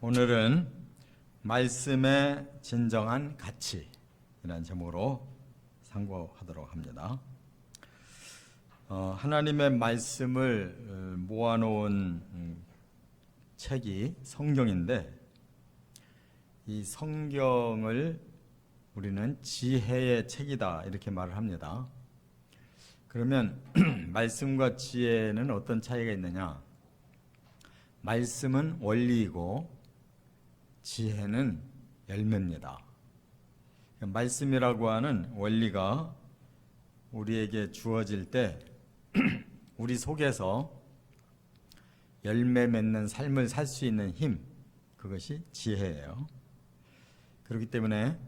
오늘은 말씀의 진정한 가치라는 제목으로 상고하도록 합니다. 하나님의 말씀을 모아놓은 책이 성경인데, 이 성경을 우리는 지혜의 책이다 이렇게 말을 합니다. 그러면 말씀과 지혜는 어떤 차이가 있느냐? 말씀은 원리이고 지혜는 열매입니다. 말씀이라고 하는 원리가 우리에게 주어질 때 우리 속에서 열매 맺는 삶을 살 수 있는 힘, 그것이 지혜예요. 그렇기 때문에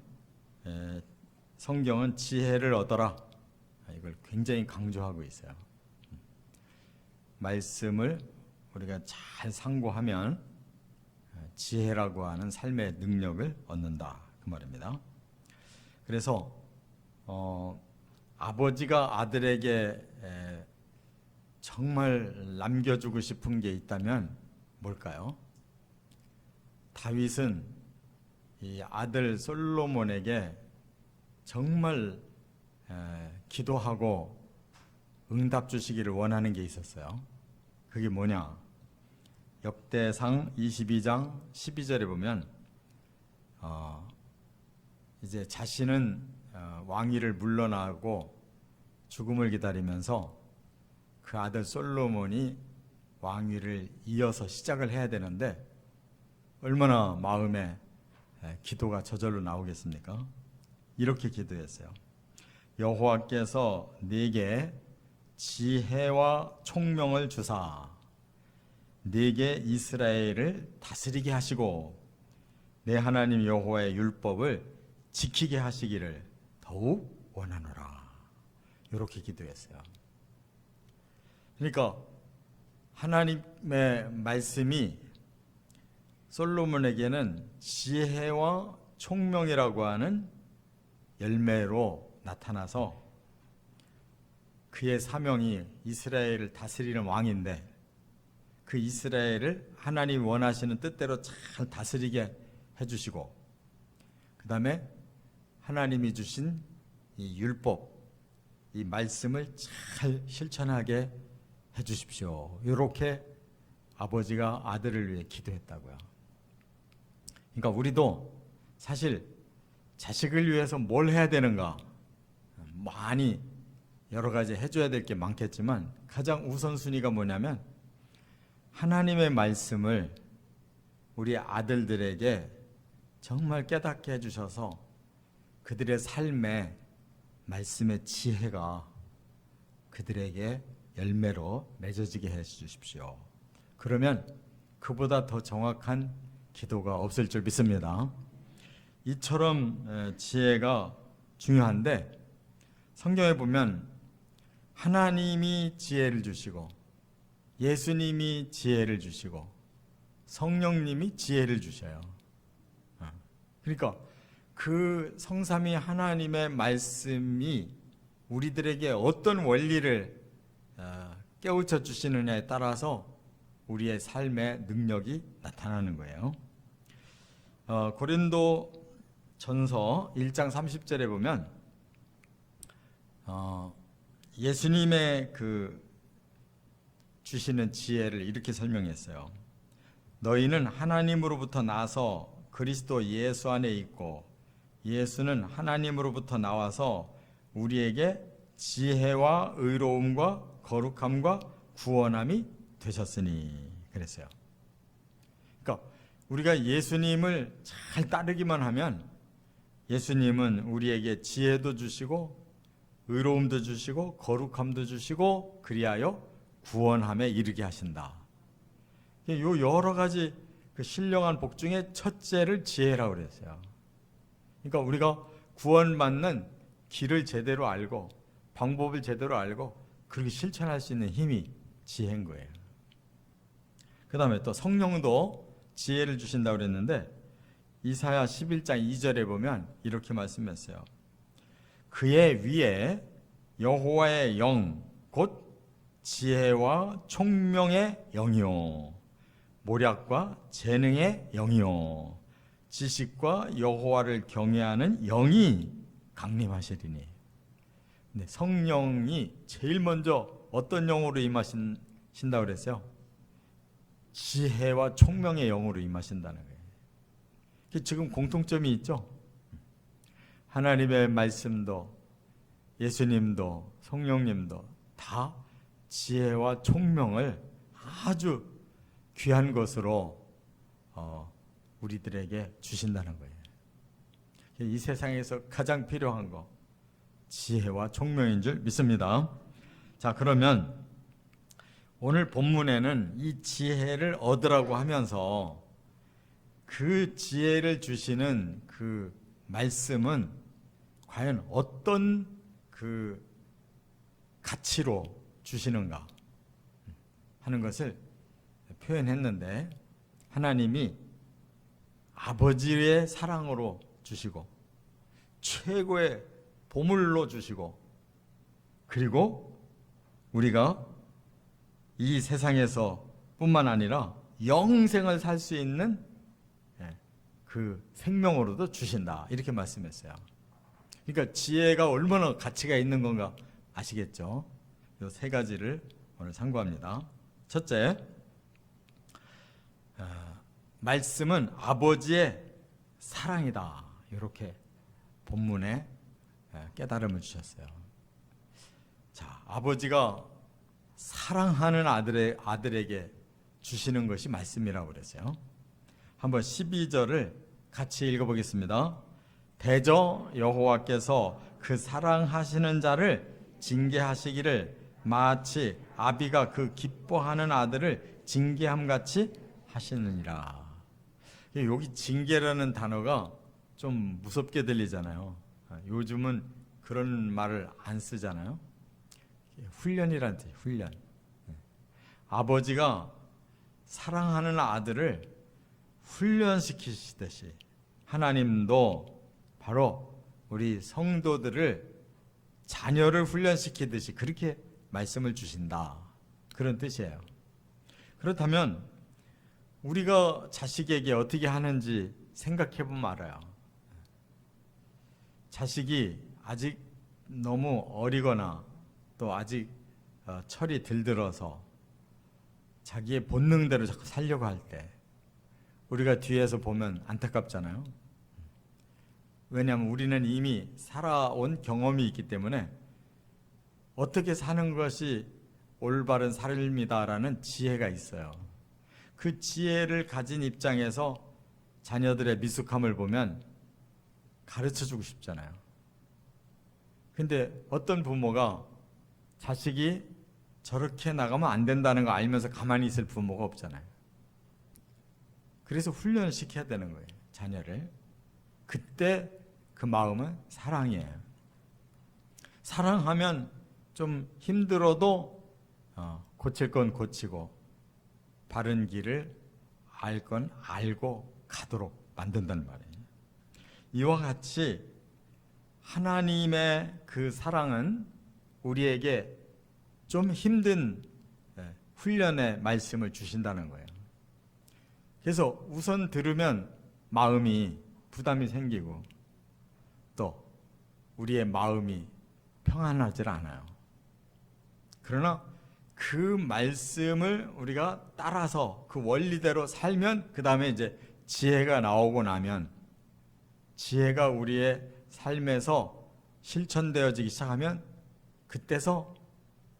성경은 지혜를 얻어라, 이걸 굉장히 강조하고 있어요. 말씀을 우리가 잘 상고하면 지혜라고 하는 삶의 능력을 얻는다, 그 말입니다. 그래서 아버지가 아들에게 정말 남겨주고 싶은 게 있다면 뭘까요? 다윗은 이 아들 솔로몬에게 정말 기도하고 응답 주시기를 원하는 게 있었어요. 그게 뭐냐? 역대상 22장 12절에 보면 이제 자신은 왕위를 물러나고 죽음을 기다리면서 그 아들 솔로몬이 왕위를 이어서 시작을 해야 되는데 얼마나 마음에 기도가 저절로 나오겠습니까? 이렇게 기도했어요. 여호와께서 네게 지혜와 총명을 주사 네게 이스라엘을 다스리게 하시고 내 하나님 여호와의 율법을 지키게 하시기를 더욱 원하노라, 이렇게 기도했어요. 그러니까 하나님의 말씀이 솔로몬에게는 지혜와 총명이라고 하는 열매로 나타나서 그의 사명이 이스라엘을 다스리는 왕인데, 그 이스라엘을 하나님 원하시는 뜻대로 잘 다스리게 해주시고, 그 다음에 하나님이 주신 이 율법, 이 말씀을 잘 실천하게 해주십시오, 이렇게 아버지가 아들을 위해 기도했다고요. 그러니까 우리도 사실 자식을 위해서 뭘 해야 되는가, 많이 여러 가지 해줘야 될 게 많겠지만 가장 우선순위가 뭐냐면 하나님의 말씀을 우리 아들들에게 정말 깨닫게 해주셔서 그들의 삶에 말씀의 지혜가 그들에게 열매로 맺어지게 해주십시오. 그러면 그보다 더 정확한 기도가 없을 줄 믿습니다. 이처럼 지혜가 중요한데, 성경에 보면 하나님이 지혜를 주시고 예수님이 지혜를 주시고 성령님이 지혜를 주셔요. 그러니까 그 성삼위 하나님의 말씀이 우리들에게 어떤 원리를 깨우쳐 주시느냐에 따라서 우리의 삶의 능력이 나타나는 거예요. 고린도 전서 1장 30절에 보면 예수님의 그 주시는 지혜를 이렇게 설명했어요. 너희는 하나님으로부터 나서 그리스도 예수 안에 있고 예수는 하나님으로부터 나와서 우리에게 지혜와 의로움과 거룩함과 구원함이 되셨으니, 그랬어요. 그러니까 우리가 예수님을 잘 따르기만 하면 예수님은 우리에게 지혜도 주시고 의로움도 주시고 거룩함도 주시고 그리하여 구원함에 이르게 하신다. 요 여러 가지 그 신령한 복 중에 첫째를 지혜라고 그랬어요. 그러니까 우리가 구원받는 길을 제대로 알고 방법을 제대로 알고 그렇게 실천할 수 있는 힘이 지혜인 거예요. 그 다음에 또 성령도 지혜를 주신다고 그랬는데 이사야 11장 2절에 보면 이렇게 말씀했어요. 그의 위에 여호와의 영 곧 지혜와 총명의 영이요 모략과 재능의 영이요 지식과 여호와를 경외하는 영이 강림하시리니. 근데 성령이 제일 먼저 어떤 영으로 임하신다고 그랬어요? 지혜와 총명의 영으로 임하신다는 거예요. 지금 공통점이 있죠. 하나님의 말씀도 예수님도 성령님도 다 지혜와 총명을 아주 귀한 것으로 우리들에게 주신다는 거예요. 이 세상에서 가장 필요한 거 지혜와 총명인 줄 믿습니다. 자, 그러면 오늘 본문에는 이 지혜를 얻으라고 하면서 그 지혜를 주시는 그 말씀은 과연 어떤 그 가치로 주시는가 하는 것을 표현했는데, 하나님이 아버지의 사랑으로 주시고 최고의 보물로 주시고, 그리고 우리가 이 세상에서 뿐만 아니라 영생을 살 수 있는 그 생명으로도 주신다, 이렇게 말씀했어요. 그러니까 지혜가 얼마나 가치가 있는 건가 아시겠죠? 이 세 가지를 오늘 참고합니다. 첫째, 말씀은 아버지의 사랑이다, 이렇게 본문에 깨달음을 주셨어요. 자, 아버지가 사랑하는 아들에게 주시는 것이 말씀이라고 그랬어요. 한번 12절을 같이 읽어보겠습니다. 대저 여호와께서 그 사랑하시는 자를 징계하시기를 마치 아비가 그 기뻐하는 아들을 징계함같이 하시느니라. 여기 징계라는 단어가 좀 무섭게 들리잖아요. 요즘은 그런 말을 안 쓰잖아요. 훈련이란 뜻이에요. 훈련. 아버지가 사랑하는 아들을 훈련시키시듯이 하나님도 바로 우리 성도들을 자녀를 훈련시키듯이 그렇게 말씀을 주신다, 그런 뜻이에요. 그렇다면 우리가 자식에게 어떻게 하는지 생각해 보면 알아요. 자식이 아직 너무 어리거나 또 아직 철이 들들어서 자기의 본능대로 자꾸 살려고 할 때 우리가 뒤에서 보면 안타깝잖아요. 왜냐하면 우리는 이미 살아온 경험이 있기 때문에 어떻게 사는 것이 올바른 삶이다라는 지혜가 있어요. 그 지혜를 가진 입장에서 자녀들의 미숙함을 보면 가르쳐주고 싶잖아요. 근데 어떤 부모가 자식이 저렇게 나가면 안 된다는 거 알면서 가만히 있을 부모가 없잖아요. 그래서 훈련을 시켜야 되는 거예요, 자녀를. 그때 그 마음은 사랑이에요. 사랑하면 좀 힘들어도 고칠 건 고치고 바른 길을 알 건 알고 가도록 만든다는 말이에요. 이와 같이 하나님의 그 사랑은 우리에게 좀 힘든 훈련의 말씀을 주신다는 거예요. 그래서 우선 들으면 마음이 부담이 생기고 또 우리의 마음이 평안하지 않아요. 그러나 그 말씀을 우리가 따라서 그 원리대로 살면, 그 다음에 이제 지혜가 나오고 나면, 지혜가 우리의 삶에서 실천되어지기 시작하면 그때서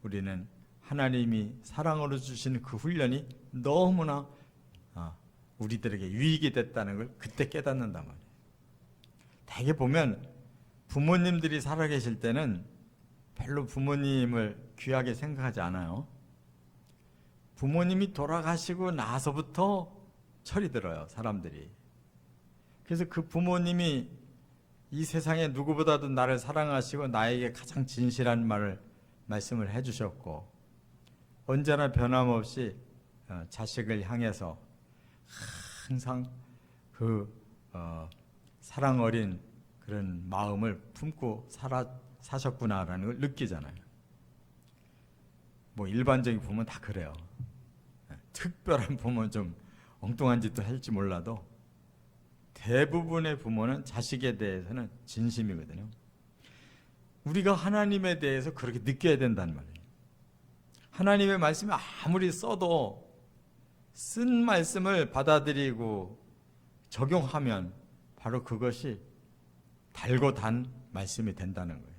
우리는 하나님이 사랑으로 주신 그 훈련이 너무나 우리들에게 유익이 됐다는 걸 그때 깨닫는단 말이에요. 대개 보면 부모님들이 살아계실 때는 별로 부모님을 귀하게 생각하지 않아요. 부모님이 돌아가시고 나서부터 철이 들어요, 사람들이. 그래서 그 부모님이 이 세상에 누구보다도 나를 사랑하시고 나에게 가장 진실한 말씀을 해주셨고, 언제나 변함없이 자식을 향해서 항상 그 사랑 어린 그런 마음을 품고 사셨구나라는 걸 느끼잖아요. 뭐 일반적인 부모는 다 그래요. 특별한 부모는 좀 엉뚱한 짓도 할지 몰라도 대부분의 부모는 자식에 대해서는 진심이거든요. 우리가 하나님에 대해서 그렇게 느껴야 된다는 말이에요. 하나님의 말씀이 아무리 써도 쓴 말씀을 받아들이고 적용하면 바로 그것이 달고 단 말씀이 된다는 거예요.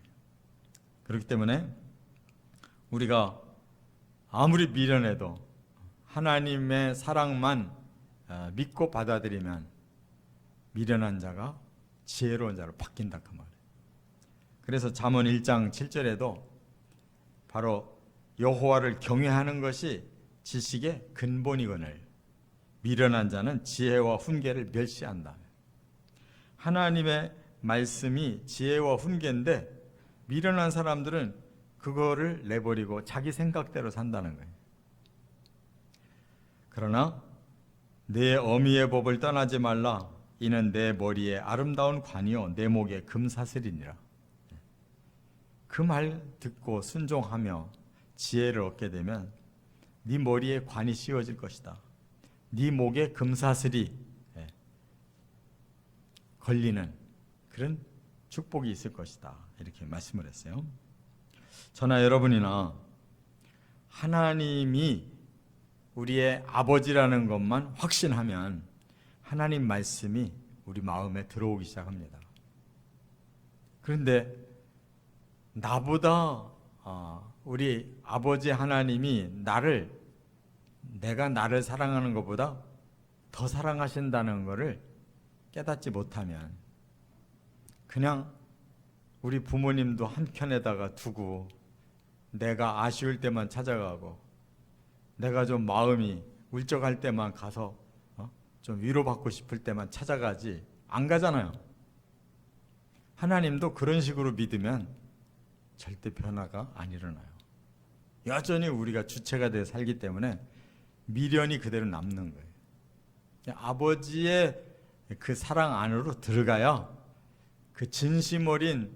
그렇기 때문에 우리가 아무리 미련해도 하나님의 사랑만 믿고 받아들이면 미련한 자가 지혜로운 자로 바뀐다 그 말이에요. 그래서 잠언 1장 7절에도 바로 여호와를 경외하는 것이 지식의 근본이거늘 미련한 자는 지혜와 훈계를 멸시한다. 하나님의 말씀이 지혜와 훈계인데 미련한 사람들은 그거를 내버리고 자기 생각대로 산다는 거예요. 그러나 내 어미의 법을 떠나지 말라. 이는 내 머리에 아름다운 관이요 내 목에 금사슬이니라. 그 말 듣고 순종하며 지혜를 얻게 되면 네 머리에 관이 씌워질 것이다. 네 목에 금사슬이 걸리는 그런 축복이 있을 것이다. 이렇게 말씀을 했어요. 저나 여러분이나 하나님이 우리의 아버지라는 것만 확신하면 하나님 말씀이 우리 마음에 들어오기 시작합니다. 그런데 나보다 우리 아버지 하나님이 내가 나를 사랑하는 것보다 더 사랑하신다는 것을 깨닫지 못하면 그냥 우리 부모님도 한켠에다가 두고 내가 아쉬울 때만 찾아가고 내가 좀 마음이 울적할 때만 가서 좀 위로받고 싶을 때만 찾아가지 안 가잖아요. 하나님도 그런 식으로 믿으면 절대 변화가 안 일어나요. 여전히 우리가 주체가 되어 살기 때문에 미련이 그대로 남는 거예요. 아버지의 그 사랑 안으로 들어가야 그 진심 어린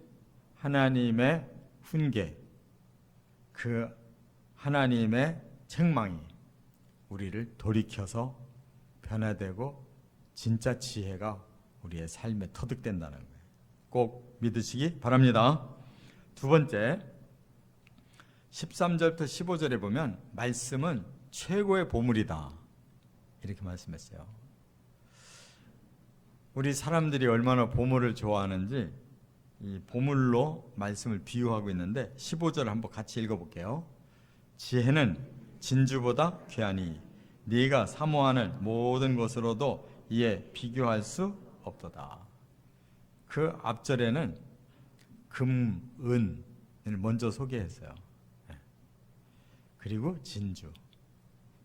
하나님의 훈계, 그 하나님의 책망이 우리를 돌이켜서 변화되고 진짜 지혜가 우리의 삶에 터득된다는 거예요. 꼭 믿으시기 바랍니다. 두 번째, 13절부터 15절에 보면 말씀은 최고의 보물이다 이렇게 말씀했어요. 우리 사람들이 얼마나 보물을 좋아하는지 이 보물로 말씀을 비유하고 있는데 15절 한번 같이 읽어볼게요. 지혜는 진주보다 귀하니 네가 사모하는 모든 것으로도 이에 비교할 수 없도다. 그 앞절에는 금, 은을 먼저 소개했어요. 그리고 진주.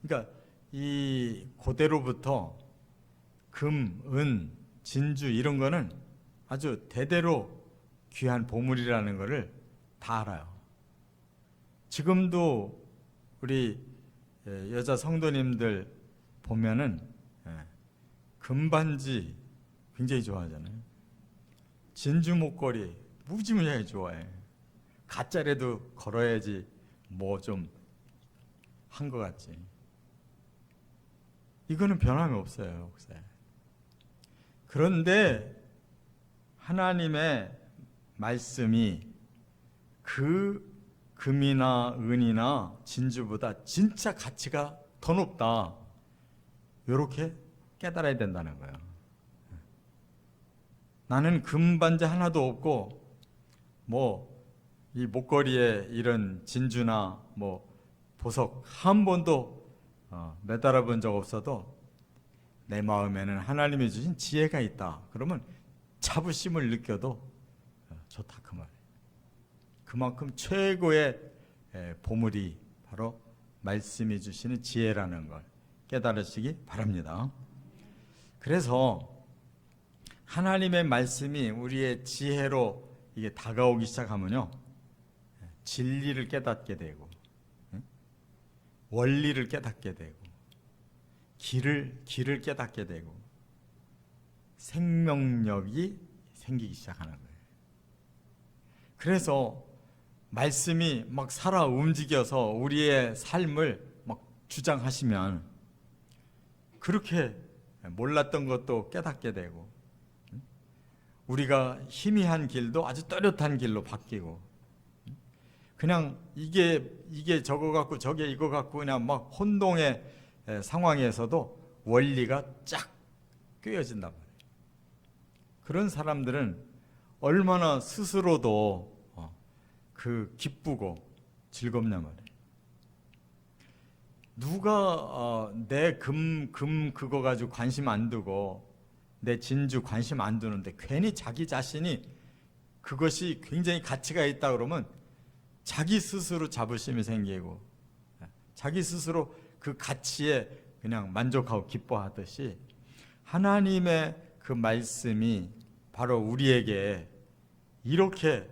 그러니까 이 고대로부터 금, 은, 진주 이런 거는 아주 대대로 귀한 보물이라는 것을 다 알아요. 지금도 우리 여자 성도님들 보면은 금반지 굉장히 좋아하잖아요. 진주 목걸이 무지무지하게 좋아해. 가짜라도 걸어야지 뭐 좀 한 것 같지. 이거는 변함이 없어요. 그런데 하나님의 말씀이 그 금이나 은이나 진주보다 진짜 가치가 더 높다. 이렇게 깨달아야 된다는 거예요. 나는 금반지 하나도 없고 뭐 이 목걸이에 이런 진주나 뭐 보석 한 번도 매달아 본 적 없어도 내 마음에는 하나님이 주신 지혜가 있다. 그러면 자부심을 느껴도 좋다 그 말이에요. 그만큼 최고의 보물이 바로 말씀이 주시는 지혜라는 걸 깨달으시기 바랍니다. 그래서 하나님의 말씀이 우리의 지혜로 이게 다가오기 시작하면요, 진리를 깨닫게 되고 원리를 깨닫게 되고 길을 깨닫게 되고 생명력이 생기기 시작하는 거예요. 그래서 말씀이 막 살아 움직여서 우리의 삶을 막 주장하시면 그렇게 몰랐던 것도 깨닫게 되고, 우리가 희미한 길도 아주 또렷한 길로 바뀌고, 그냥 이게 저거 같고 저게 이거 같고 그냥 막 혼동의 상황에서도 원리가 쫙 꿰어진단 말이에요. 그런 사람들은 얼마나 스스로도 그 기쁘고 즐겁냐 말이에요. 누가 내 금 그거 가지고 관심 안 두고 내 진주 관심 안 두는데 괜히 자기 자신이 그것이 굉장히 가치가 있다 그러면 자기 스스로 자부심이 생기고 자기 스스로 그 가치에 그냥 만족하고 기뻐하듯이 하나님의 그 말씀이 바로 우리에게 이렇게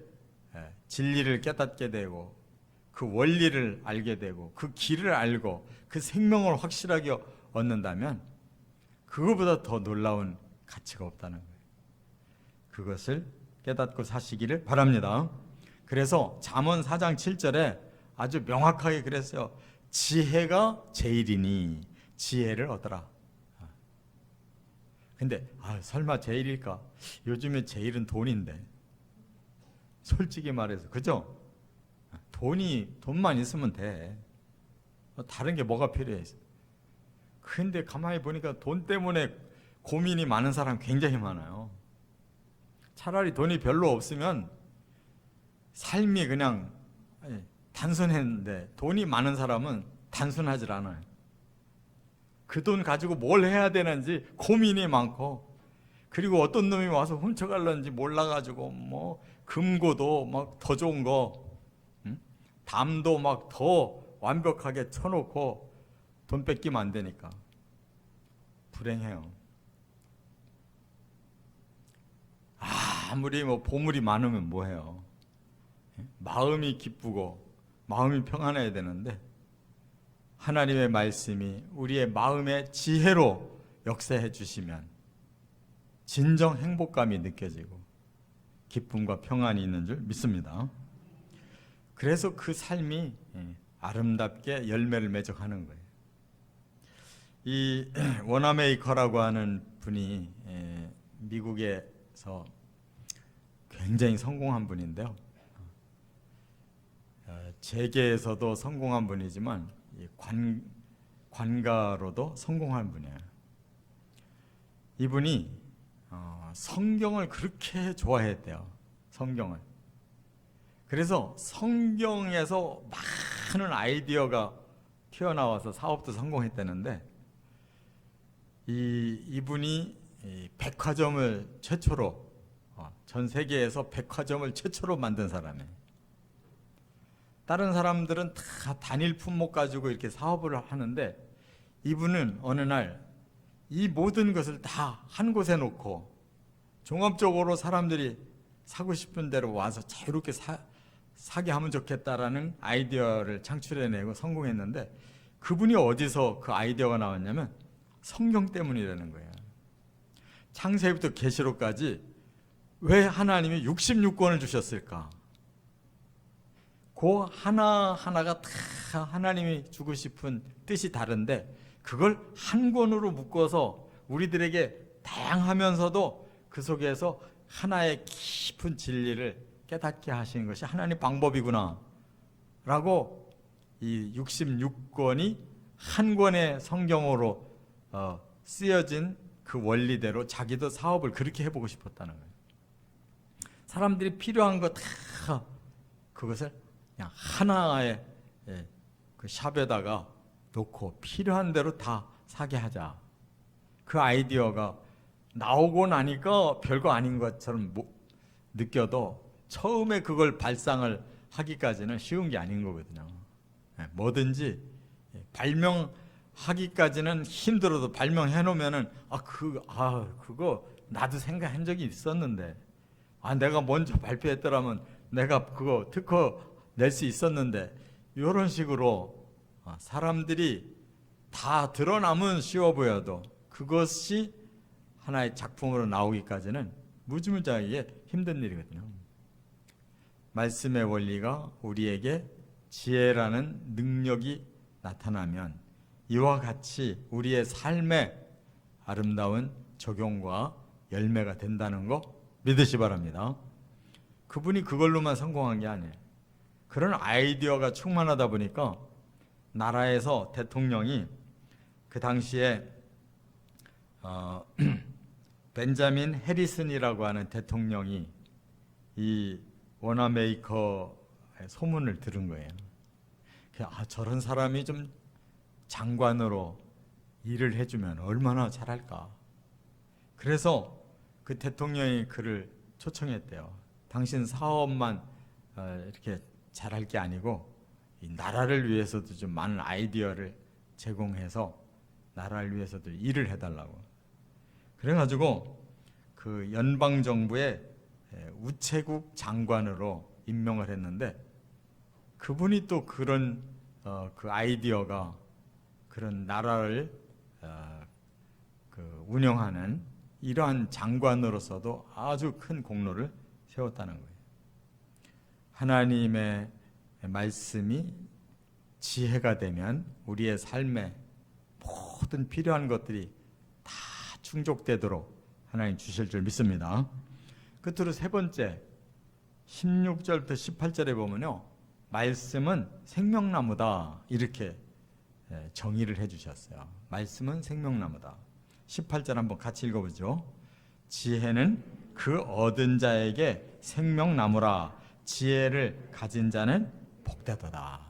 진리를 깨닫게 되고 그 원리를 알게 되고 그 길을 알고 그 생명을 확실하게 얻는다면 그거보다 더 놀라운 가치가 없다는 거예요. 그것을 깨닫고 사시기를 바랍니다. 그래서 잠언 4장 7절에 아주 명확하게 그랬어요. 지혜가 제일이니 지혜를 얻어라. 근데 설마 제일일까? 요즘에 제일은 돈인데, 솔직히 말해서, 그죠? 돈만 있으면 돼. 다른 게 뭐가 필요해? 근데 가만히 보니까 돈 때문에 고민이 많은 사람 굉장히 많아요. 차라리 돈이 별로 없으면 삶이 그냥 단순했는데 돈이 많은 사람은 단순하질 않아요. 그 돈 가지고 뭘 해야 되는지 고민이 많고, 그리고 어떤 놈이 와서 훔쳐갈런지 몰라가지고 뭐 금고도 막 더 좋은 거, 담도 막 더 완벽하게 쳐놓고 돈 뺏기면 안 되니까 불행해요. 아무리 뭐 보물이 많으면 뭐해요? 마음이 기쁘고 마음이 평안해야 되는데 하나님의 말씀이 우리의 마음의 지혜로 역사해 주시면 진정 행복감이 느껴지고 기쁨과 평안이 있는 줄 믿습니다. 그래서 그 삶이 아름답게 열매를 맺어가는 거예요. 이 워나메이커라고 하는 분이 미국에서 굉장히 성공한 분인데요. 재계에서도 성공한 분이지만 관가로도 성공한 분이에요. 이분이 성경을 그렇게 좋아했대요. 성경을. 그래서 성경에서 많은 아이디어가 튀어나와서 사업도 성공했다는데, 이분이 백화점을 최초로, 전 세계에서 백화점을 최초로 만든 사람이에요. 다른 사람들은 다 단일 품목 가지고 이렇게 사업을 하는데 이분은 어느 날 이 모든 것을 다 한 곳에 놓고 종합적으로 사람들이 사고 싶은 대로 와서 자유롭게 사게 하면 좋겠다라는 아이디어를 창출해내고 성공했는데, 그분이 어디서 그 아이디어가 나왔냐면 성경 때문이라는 거예요. 창세기부터 계시록까지 왜 하나님이 66권을 주셨을까? 그 하나하나가 다 하나님이 주고 싶은 뜻이 다른데 그걸 한 권으로 묶어서 우리들에게 다양하면서도 그 속에서 하나의 깊은 진리를 깨닫게 하시는 것이 하나님의 방법이구나 라고 이 66권이 한 권의 성경으로 쓰여진 그 원리대로 자기도 사업을 그렇게 해보고 싶었다는 거예요. 사람들이 필요한 거 다 그것을 그냥 하나의 그 샵에다가 놓고 필요한 대로 다 사게 하자. 그 아이디어가 나오고 나니까 별거 아닌 것처럼 느껴도 처음에 그걸 발상을 하기까지는 쉬운 게 아닌 거거든요. 뭐든지 발명하기까지는 힘들어도 발명해 놓으면은 그거 나도 생각한 적이 있었는데, 내가 먼저 발표했더라면 내가 그거 특허 낼 수 있었는데, 이런 식으로 사람들이 다 드러나면 쉬워 보여도 그것이 하나의 작품으로 나오기까지는 무지무지하게 힘든 일이거든요. 말씀의 원리가 우리에게 지혜라는 능력이 나타나면 이와 같이 우리의 삶에 아름다운 적용과 열매가 된다는 거 믿으시 바랍니다. 그분이 그걸로만 성공한 게 아니에요. 그런 아이디어가 충만하다 보니까 나라에서 대통령이 그 당시에 벤자민 해리슨이라고 하는 대통령이 이 원화메이커의 소문을 들은 거예요. 저런 사람이 좀 장관으로 일을 해주면 얼마나 잘할까. 그래서 그 대통령이 그를 초청했대요. 당신 사업만 이렇게 잘할 게 아니고 이 나라를 위해서도 좀 많은 아이디어를 제공해서 나라를 위해서도 일을 해달라고. 그래가지고 그 연방정부의 우체국 장관으로 임명을 했는데, 그분이 또 그런 그 아이디어가 그런 나라를 그 운영하는 이러한 장관으로서도 아주 큰 공로를 세웠다는 거예요. 하나님의 말씀이 지혜가 되면 우리의 삶에 모든 필요한 것들이 다 충족되도록 하나님 주실 줄 믿습니다. 끝으로 세 번째 16절부터 18절에 보면요, 말씀은 생명나무다 이렇게 정의를 해주셨어요. 말씀은 생명나무다. 18절 한번 같이 읽어보죠. 지혜는 그 얻은 자에게 생명나무라. 지혜를 가진 자는 복되도다.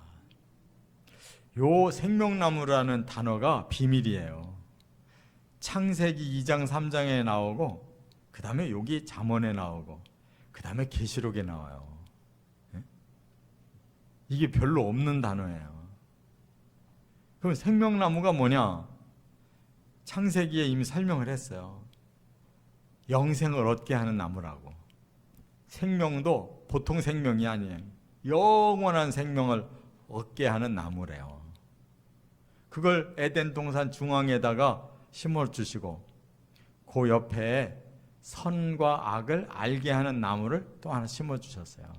요 생명나무라는 단어가 비밀이에요. 창세기 2장 3장에 나오고, 그 다음에 여기 잠언에 나오고, 그 다음에 계시록에 나와요. 이게 별로 없는 단어예요. 그럼 생명나무가 뭐냐? 창세기에 이미 설명을 했어요. 영생을 얻게 하는 나무라고. 생명도 보통 생명이 아니에요. 영원한 생명을 얻게 하는 나무래요. 그걸 에덴 동산 중앙에다가 심어주시고, 그 옆에 선과 악을 알게 하는 나무를 또 하나 심어주셨어요.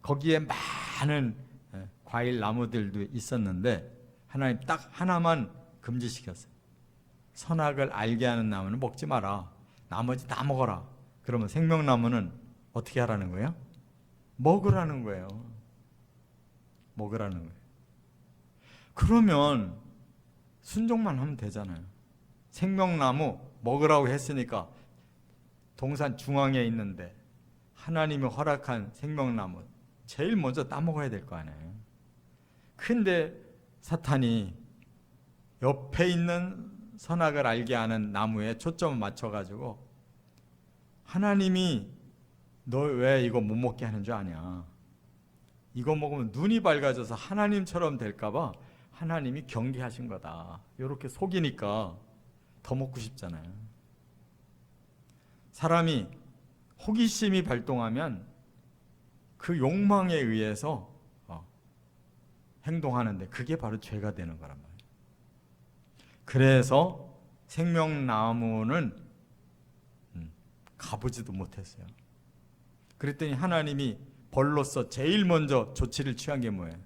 거기에 많은 과일 나무들도 있었는데 하나님 딱 하나만 금지시켰어요. 선악을 알게 하는 나무는 먹지 마라. 나머지 다 먹어라. 그러면 생명나무는 어떻게 하라는 거예요? 먹으라는 거예요. 먹으라는 거예요. 그러면 순종만 하면 되잖아요. 생명나무 먹으라고 했으니까 동산 중앙에 있는데 하나님이 허락한 생명나무 제일 먼저 따먹어야 될 거 아니에요. 근데 사탄이 옆에 있는 선악을 알게 하는 나무에 초점을 맞춰가지고, 하나님이 너 왜 이거 못 먹게 하는 줄 아냐? 이거 먹으면 눈이 밝아져서 하나님처럼 될까봐 하나님이 경계하신 거다. 이렇게 속이니까 더 먹고 싶잖아요. 사람이 호기심이 발동하면 그 욕망에 의해서 행동하는데 그게 바로 죄가 되는 거란 말이에요. 그래서 생명나무는 가보지도 못했어요. 그랬더니 하나님이 벌로서 제일 먼저 조치를 취한 게 뭐예요?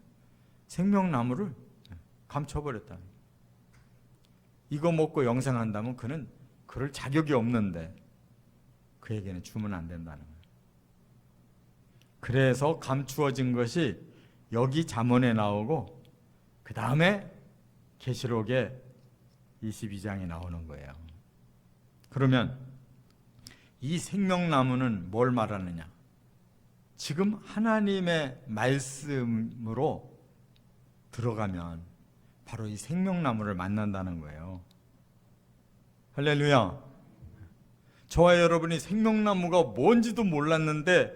생명나무를 감춰버렸다. 이거 먹고 영생한다면 그는 그럴 자격이 없는데 그에게는 주면 안 된다는 거예요. 그래서 감추어진 것이 여기 잠언에 나오고, 그 다음에 계시록에 22장에 나오는 거예요. 그러면 이 생명나무는 뭘 말하느냐? 지금 하나님의 말씀으로 들어가면 바로 이 생명나무를 만난다는 거예요. 할렐루야. 저와 여러분이 생명나무가 뭔지도 몰랐는데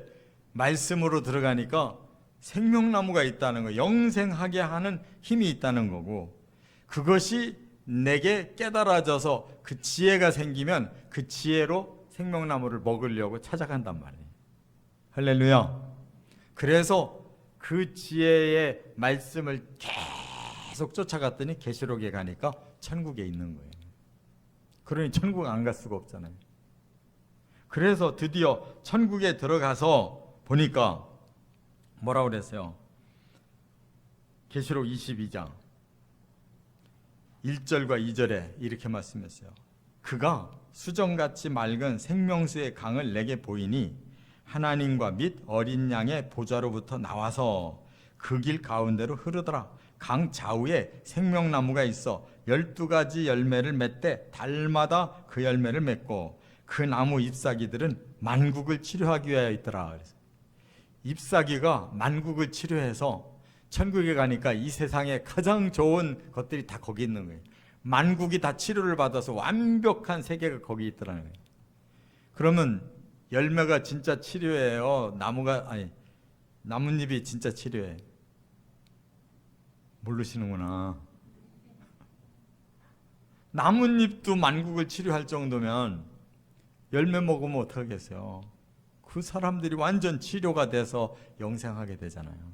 말씀으로 들어가니까 생명나무가 있다는 거, 영생하게 하는 힘이 있다는 거고, 그것이 내게 깨달아져서 그 지혜가 생기면 그 지혜로 생명나무를 먹으려고 찾아간단 말이에요. 할렐루야. 그래서 그 지혜의 말씀을 계속 쫓아갔더니 계시록에 가니까 천국에 있는 거예요. 그러니 천국 안 갈 수가 없잖아요. 그래서 드디어 천국에 들어가서 보니까 뭐라고 그랬어요? 계시록 22장 1절과 2절에 이렇게 말씀했어요. 그가 수정같이 맑은 생명수의 강을 내게 보이니 하나님과 및 어린 양의 보좌로부터 나와서 그 길 가운데로 흐르더라. 강 좌우에 생명나무가 있어 12가지 열매를 맺되 달마다 그 열매를 맺고 그 나무 잎사귀들은 만국을 치료하기 위하여 있더라. 그래서 잎사귀가 만국을 치료해서 천국에 가니까 이 세상에 가장 좋은 것들이 다 거기 있는 거예요. 만국이 다 치료를 받아서 완벽한 세계가 거기 있더라는 거예요. 그러면 열매가 진짜 치료예요? 나뭇잎이 진짜 치료예요? 모르시는구나. 나뭇잎도 만국을 치료할 정도면 열매 먹으면 어떡하겠어요? 그 사람들이 완전 치료가 돼서 영생하게 되잖아요.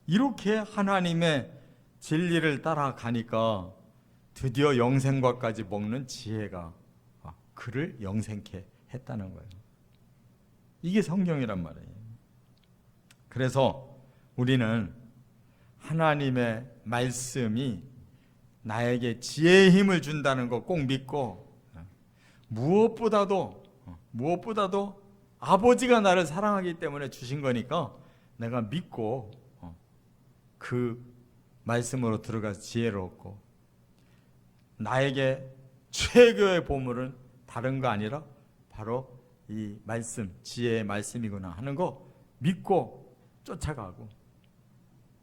이렇게 하나님의 진리를 따라가니까 드디어 영생과까지 먹는 지혜가 그를 영생케 했다는 거예요. 이게 성경이란 말이에요. 그래서 우리는 하나님의 말씀이 나에게 지혜의 힘을 준다는 거 꼭 믿고, 무엇보다도 아버지가 나를 사랑하기 때문에 주신 거니까 내가 믿고 그 말씀으로 들어가서 지혜를 얻고, 나에게 최고의 보물은 다른 거 아니라 바로 이 말씀, 지혜의 말씀이구나 하는 거 믿고 쫓아가고,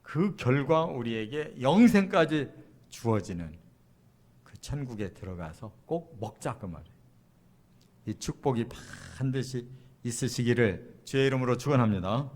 그 결과 우리에게 영생까지 주어지는 그 천국에 들어가서 꼭 먹자 그 말이에요. 이 축복이 반드시 있으시기를 주의 이름으로 축원합니다.